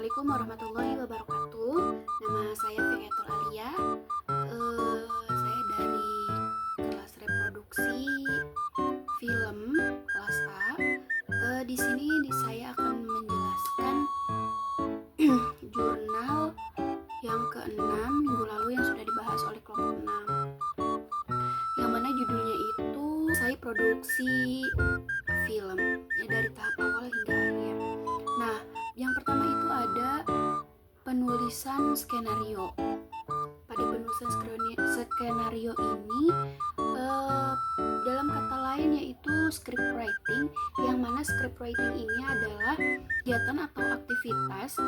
Assalamualaikum warahmatullahi wabarakatuh. Nama saya Vegatul Alia. Saya dari kelas reproduksi film kelas A. Di sini saya akan menjelaskan jurnal yang ke-6 minggu lalu yang sudah dibahas oleh kelompok 6. Yang mana judulnya itu saya produksi film ya, dari tahap awal hingga akhir. Nah, yang pertama itu ada penulisan skenario. Pada penulisan skenario ini dalam kata lain yaitu script writing, yang mana script writing ini adalah kegiatan atau aktivitas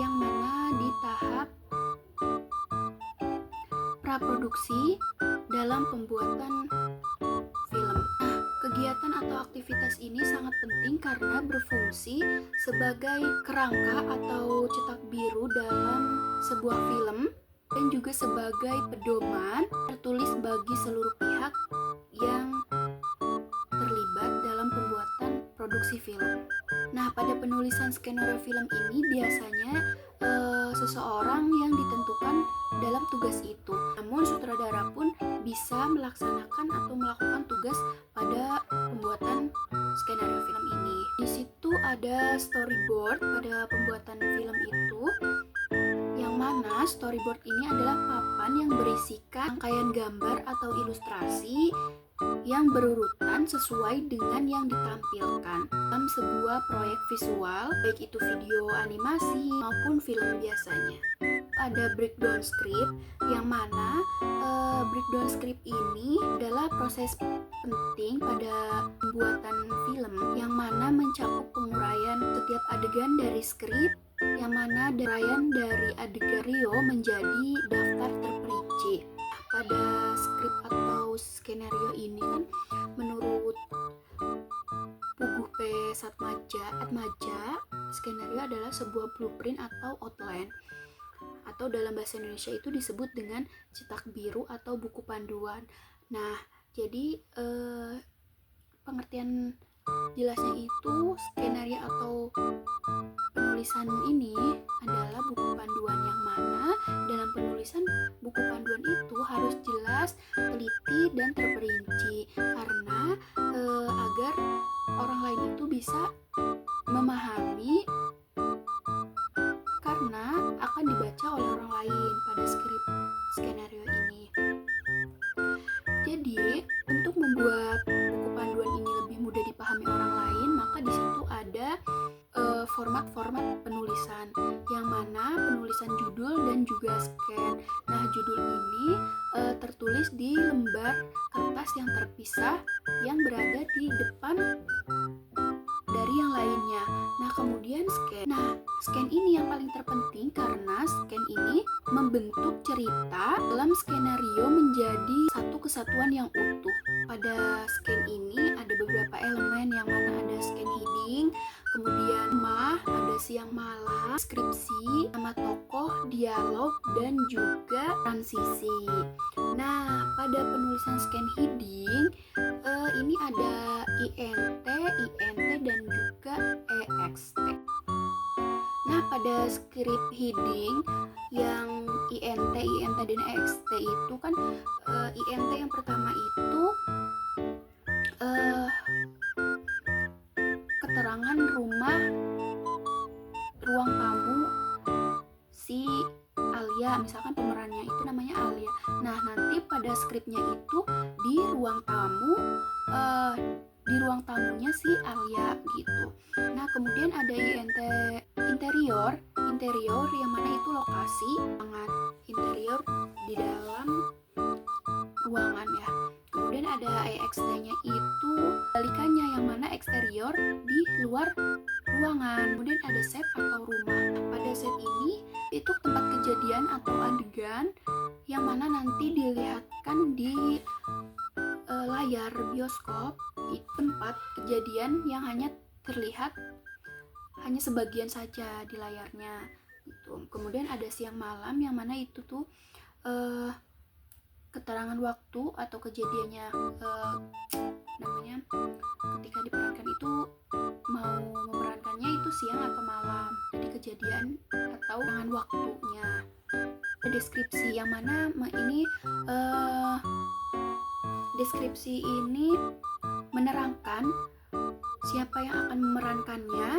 yang mana di tahap praproduksi dalam pembuatan film. Nah, kegiatan atau aktivitas ini sangat penting karena berfungsi sebagai kerangka atau cetak biru dalam sebuah film dan juga sebagai pedoman tertulis bagi seluruh pihak yang terlibat dalam pembuatan produksi film. Nah, pada penulisan skenario film ini biasanya seseorang yang ditentukan dalam tugas itu. Namun sutradara pun bisa melaksanakan atau melakukan tugas pada pembuatan skenario film ini. Di situ ada storyboard pada pembuatan film itu, yang mana storyboard ini adalah papan yang berisikan rangkaian gambar atau ilustrasi yang berurutan sesuai dengan yang ditampilkan dalam sebuah proyek visual, baik itu video animasi maupun film biasanya. Ada breakdown script, yang mana breakdown script ini adalah proses penting pada pembuatan film, yang mana mencakup penguraian setiap adegan dari skrip, yang mana uraian dari adegan Rio menjadi daftar terperinci. Pada skrip atau skenario ini kan menurut Puguh P. Atmaja, skenario adalah sebuah blueprint atau outline, atau dalam bahasa Indonesia itu disebut dengan cetak biru atau buku panduan. Nah, jadi pengertian jelasnya itu skenario atau penulisan ini adalah buku panduan, yang mana dalam penulisan buku panduan itu harus jelas, teliti, dan terperinci karena agar orang lain itu bisa memahami karena akan dibaca oleh orang lain pada skrip skenario ini. Jadi, untuk membuat buku panduan ini lebih mudah dipahami orang lain, maka di situ ada format-format penulisan, yang mana penulisan judul dan juga scan. Nah, judul ini tertulis di lembar kertas yang terpisah yang berada di depan dari yang lainnya. Nah, kemudian scan. Nah, scan ini yang paling terpenting karena scan ini membentuk cerita dalam skenario menjadi satu kesatuan yang utuh. Pada scan ini ada beberapa elemen, yang mana ada scan heading, kemudian ada siang malam, deskripsi, nama tokoh, dialog, dan juga transisi. Nah, pada penulisan scan heading ini ada INT, dan juga EXT. Nah, pada script heading yang INT, dan EXT itu kan INT yang pertama itu keterangan ruang tamu si Alia, misalkan pemerannya itu namanya Alia. Nah, nanti pada skripnya itu di ruang tamunya si Alia gitu. Nah, kemudian ada INT interior, yang mana itu lokasi ruangan interior di dalam ruangan ya. Kemudian ada EXT-nya itu balikannya, yang mana eksterior di luar ruangan. Kemudian ada set atau rumah. Pada set ini itu tempat kejadian atau adegan yang mana nanti dilihatkan di layar bioskop, tempat kejadian yang hanya terlihat hanya sebagian saja di layarnya gitu. Kemudian ada siang malam, yang mana itu tuh keterangan waktu atau kejadiannya, namanya ketika diperankan itu mau memerankannya itu siang atau malam. Jadi kejadian atau dengan waktunya. Deskripsi yang mana deskripsi ini menerangkan siapa yang akan memerankannya,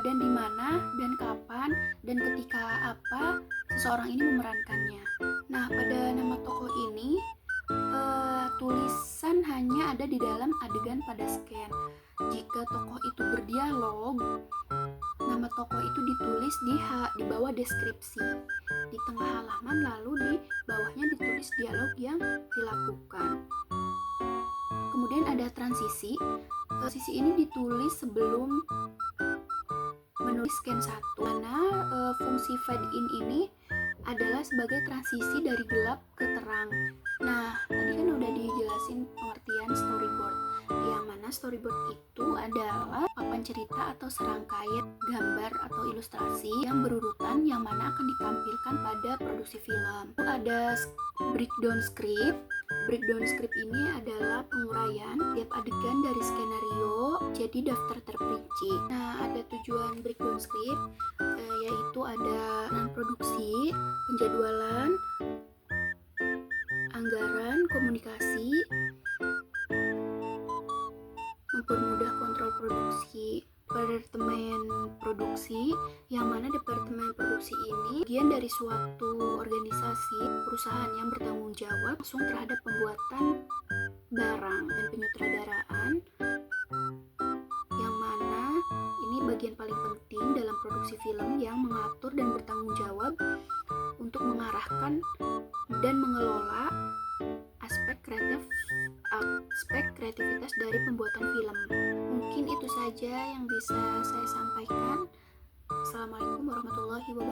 dan di mana dan kapan dan ketika apa seseorang ini memerankannya. Nah, pada nama tokoh ini tulisan hanya ada di dalam adegan pada scan. Jika tokoh itu berdialog, nama tokoh itu ditulis di bawah deskripsi di tengah halaman, lalu di bawahnya ditulis dialog yang dilakukan. Kemudian ada transisi. Transisi ini ditulis sebelum menulis scan 1, mana fungsi fade in ini adalah sebagai transisi dari gelap ke terang. Nah, tadi kan udah dijelasin pengertian storyboard, yang mana storyboard itu adalah papan cerita atau serangkaian gambar atau ilustrasi yang berurutan yang mana akan ditampilkan pada produksi film. Ada breakdown script. Breakdown script ini adalah penguraian tiap adegan dari skenario jadi daftar terperinci. Nah, ada tujuan breakdown script, yaitu ada produksi, penjadwalan, anggaran, komunikasi, mempermudah kontrol produksi, departemen produksi, yang mana departemen produksi ini bagian dari suatu organisasi perusahaan yang bertanggung jawab langsung terhadap pembuatan barang dan penyutradaraan, yang mana ini bagian paling penting dalam produksi film yang mengatur dan bertanggung jawab untuk mengarahkan dan mengelola aspek kreativitas dari pembuatan film. Mungkin itu saja yang bisa saya sampaikan. Assalamualaikum warahmatullahi wabarakatuh.